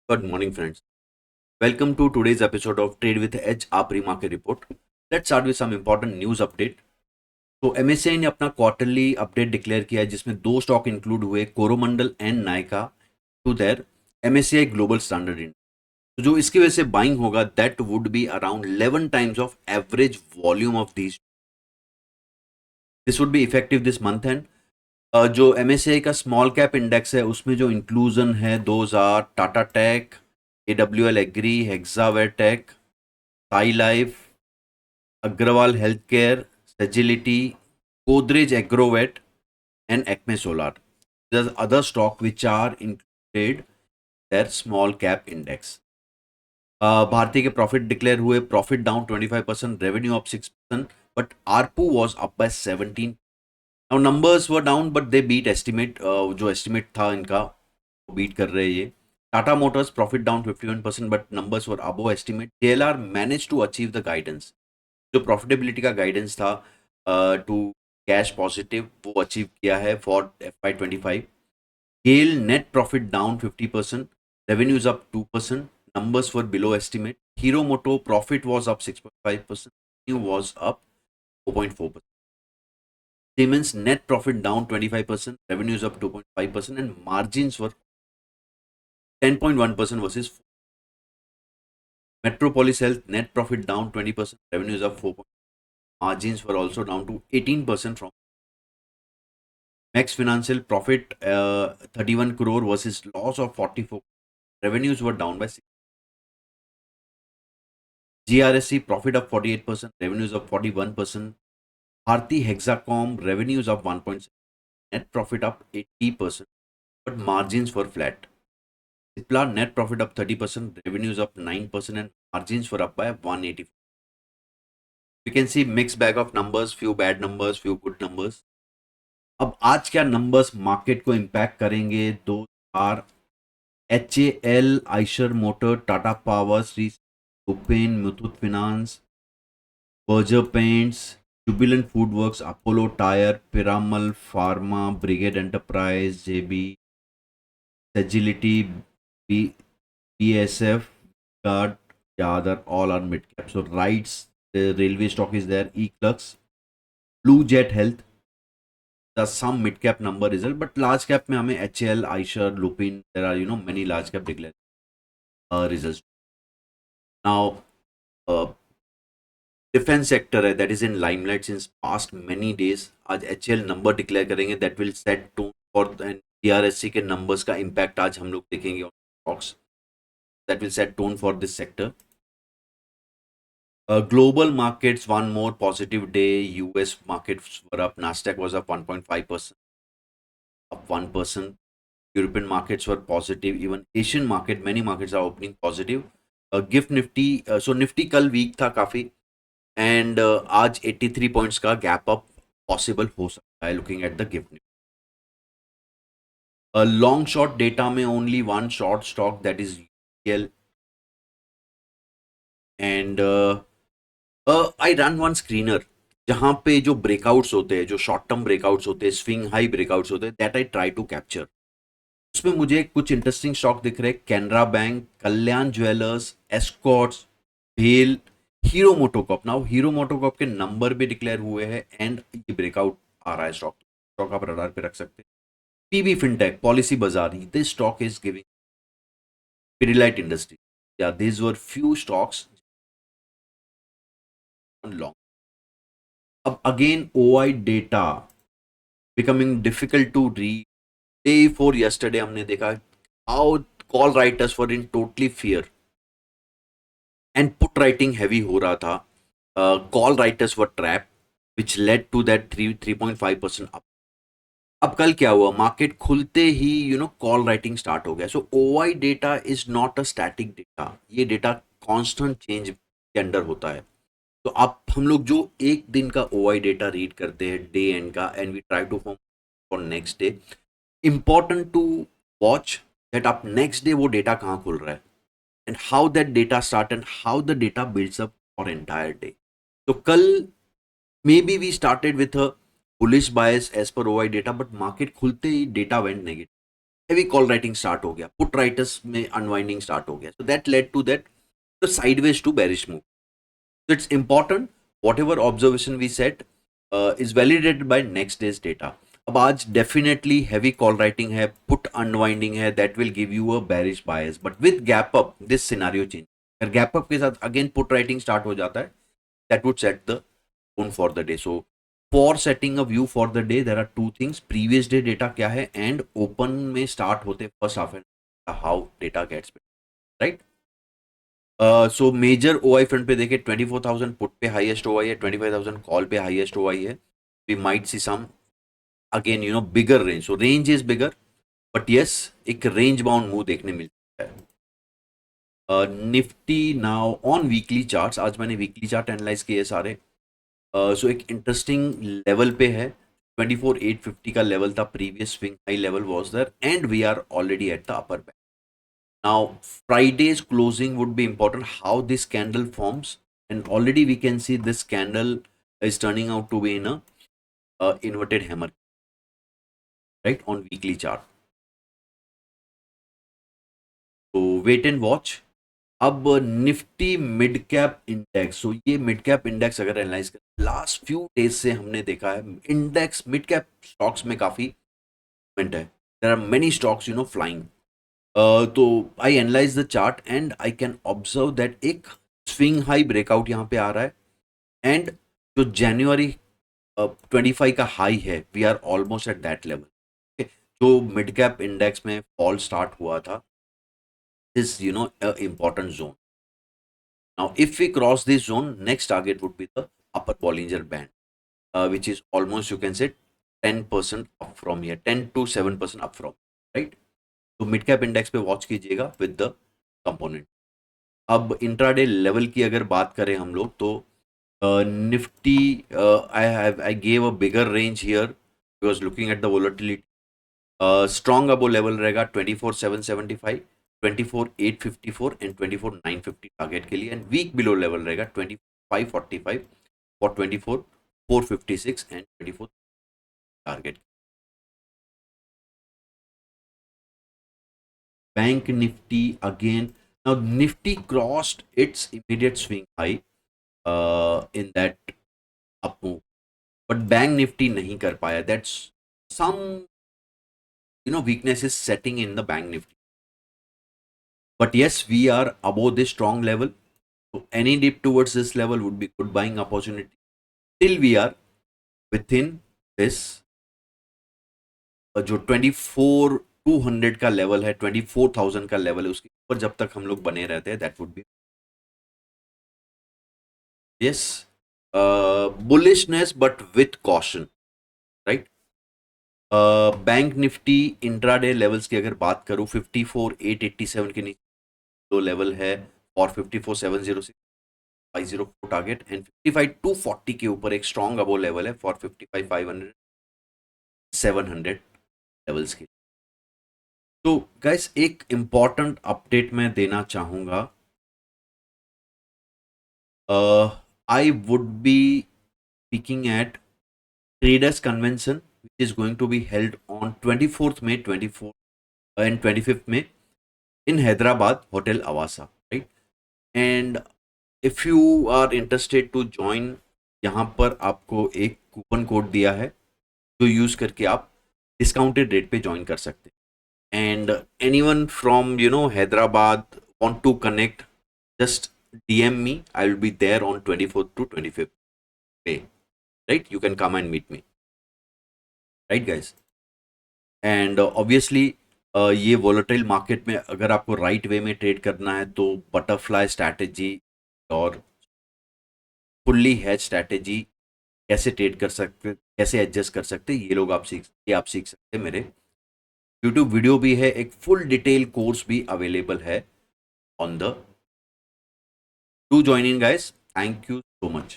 Good morning, friends. Welcome to today's episode of Trade with Edge, our pre-market report. Let's start with some important news update. तो MSCI ने अपना quarterly update declare किया है जिसमें दो stock include हुए Coromandel and Nykaa to their MSCI global standard index. तो जो इसकी वजह से बाइंग होगा that would be around 11 times of average volume of these. This would be effective this month and जो एमएससीआई का स्मॉल कैप इंडेक्स है उसमें जो इंक्लूजन है those are Tata tech, AWL agri, Hexaware tech, Sai life, Agarwal health care, Sagility, Godrej Agrovet and Acme Solar. There's other stock which are included their small cap index. Bharti के profit declare हुए, profit down 25%, revenue up 6%, but ARPU was up by 17। Now numbers were down but they beat estimate, जो estimate था इनका वो beat कर रहे हैं ये। Tata motors profit down 51% but numbers were above estimate. JLR manage to achieve the guidance, जो profitability का गाइडेंस था टू कैश पॉजिटिव वो अचीव किया है for FY25। Gayle net profit down 50%, revenues up 2%, numbers were below estimate. Hero Moto profit was up 6.5%, revenue was up 4.4%. Siemens net profit down 25%, revenues up 2.5%, and margins were 10.1% versus Metropolis Health net profit down 20%, revenues up 4%. Margins were also down to 18% from Max Financial profit 31 crore versus loss of 44. Revenues were down by 6. GRSC profit up 48%, revenues up 41%. Bharti Hexacom revenues up 1.7, net profit up 80%, but margins were flat. Cipla net profit up 30%, revenues up 9%, and margins were up by 180. You can see mixed bag of numbers, few bad numbers, few good numbers. अब आज क्या numbers market को impact करेंगे? Those are HAL, Eicher motor, Tata power, Shree Lupin, Muthoot finance, Berger paints, Jubilant foodworks, Apollo tyre, Piramal pharma, Brigade enterprise, JB, Sagility, BSF, Guard, the other all are mid cap. So rights, the railway stock is there, Eclux, Blue Jet Health, the some mid cap number result, but large cap में हमें HL, Aisher, Lupin, there are many large cap declared results. Now defence sector है that is in limelight since past many days. आज HL number declare करेंगे that will set tone for DRSC के numbers का impact आज हम लोग देखेंगे on stocks that will set tone for this sector. Global markets, one more positive day. US markets were up. Nasdaq was up 1.5%, up 1%. European markets were positive. Even Asian market, many markets are opening positive. Gift Nifty, so Nifty कल weak था काफ़ी and आज 83 points का gap up possible हो सकता है looking at the gift. Long short data में only one short stock that is UPL and I run one screener जहां पे जो ब्रेकआउट्स होते हैं, जो शॉर्ट टर्म ब्रेकआउट्स होते हैं, स्विंग हाई ब्रेकआउट्स होते हैं, that I try to capture. उसमें मुझे कुछ इंटरेस्टिंग स्टॉक दिख रहे हैं, Canara bank, Kalyan jewellers, Escorts, भेल, Hero MotoCorp. Now Hero MotoCorp के नंबर भी डिक्लेयर हुए हैं एंड ये ब्रेकआउट आ रहा है स्टॉक, स्टॉक आप रडार पे रख सकते हैं। PB fintech, Policybazaar, this stock is giving, Pidilite industry, या this were few stocks on long. अब again OI data becoming difficult to read. Day before yesterday हमने देखा how call writers were in totally fear and put writing heavy हो रहा था। Call writers were trap which led to that 3.5% up. अब कल क्या हुआ, मार्केट खुलते ही कॉल राइटिंग स्टार्ट हो गया। सो OI data is not a static data, ये डेटा कांस्टेंट चेंज के अंडर होता है। तो आप हम लोग जो एक दिन का OI डेटा रीड करते हैं डे एंड का and we try to form for next day, important to watch that आप नेक्स्ट डे वो डेटा कहाँ खुल रहा है and how that data start and how the data builds up for entire day. तो कल maybe we started with a bullish bias as per OI data, but market खुलते ही data went negative. Heavy call writing start हो गया, put writers में unwinding start हो गया, so that led to that the sideways to bearish move. So it's important whatever observation we set is validated by next day's data. अब आज definitely heavy call writing है, put unwinding है, that will give you a bearish bias, but with gap up this scenario change. अगर gap up के साथ again put writing start हो जाता है, that would set the tone for the day. So for setting a view for the day there are two things: previous day data क्या है, and open में start होते first half and how data gets, right. So major OI front पे देखे 24,000 put पे highest OI है, 25,000 call पे highest OI है. We might see some again bigger range. So range is bigger, but yes एक range bound move देखने मिलता है. Nifty now on weekly charts, आज मैंने वीकली चार्ट एनालाइज किए सारे. सो एक इंटरेस्टिंग लेवल पे है, 24,850 का लेवल था, previous swing high level was there, and we are already at the upper band. Now, Friday's closing would be important, how this candle forms, and already we can see this candle is turning out to be in a inverted hammer, right, on weekly chart. So wait and watch. अब Nifty mid cap index, सो ये mid cap index अगर analyse करें, last few days से हमने देखा है index mid cap stocks में काफी मूवमेंट है. There are many stocks flying. तो I analyse the chart and I can observe that एक स्विंग हाई ब्रेकआउट यहाँ पे आ रहा है, एंड जो जनवरी 25 का हाई है, we are almost at that level. जो मिड कैप इंडेक्स में फॉल स्टार्ट हुआ था, is important zone. Now if we cross this zone, next target would be the upper Bollinger Band, which is almost, you can say, 10% up from here, 10 to 7% up from, right. तो mid cap index पे watch कीजिएगा with the component. अब intraday level की अगर बात करें हम लोग, तो Nifty I gave a bigger range here because looking at the volatility. Strong above level रहेगा 24,775, 24,854 एंड 24,950 टारगेट के लिए, एंड वीक बिलो लेवल रहेगा 25,45 for 24,456 and 24 target. Bank Nifty again. Now Nifty crossed its immediate swing high in that up move, but Bank Nifty nahi kar paya. That's some weakness is setting in the Bank Nifty. But yes, we are above this strong level. So any dip towards this level would be good buying opportunity. Till we are within this जो 24,200 का level है, 24,000 का level है, उसके ऊपर जब तक हम लोग बने रहते हैं, that would B yes bullishness but with caution, right. Bank Nifty intraday levels की अगर बात करूं, 54,887 के नीचे दो लेवल है, और 54,706 504 टारगेट, एंड 55,240 के ऊपर एक स्ट्रॉन्ग अबो लेवल है फॉर 55,500 700 लेवल्स के. तो गाइस एक इंपॉर्टेंट अपडेट मैं देना चाहूंगा. I would be speaking at Traders Convention, which is going to be held on 24th May, 24th and 25th May in Hyderabad, Hotel Awasa, right? And if you are interested to join, यहाँ पर आपको एक coupon code दिया है जो use करके आप discounted rate पे ज्वाइन कर सकते हैं. And anyone from Hyderabad want to connect, just DM me. I will be there on 24th to 25th May, right? You can come and meet me, right guys. And obviously ये volatile market में अगर आपको right way में trade करना है, तो butterfly strategy और fully hedge strategy कैसे ट्रेड कर सकते, कैसे एडजस्ट कर सकते, ये आप सीख सकते हैं. मेरे यूट्यूब वीडियो भी है, एक फुल डिटेल कोर्स भी अवेलेबल है on the. Do join in guys. Thank you so much.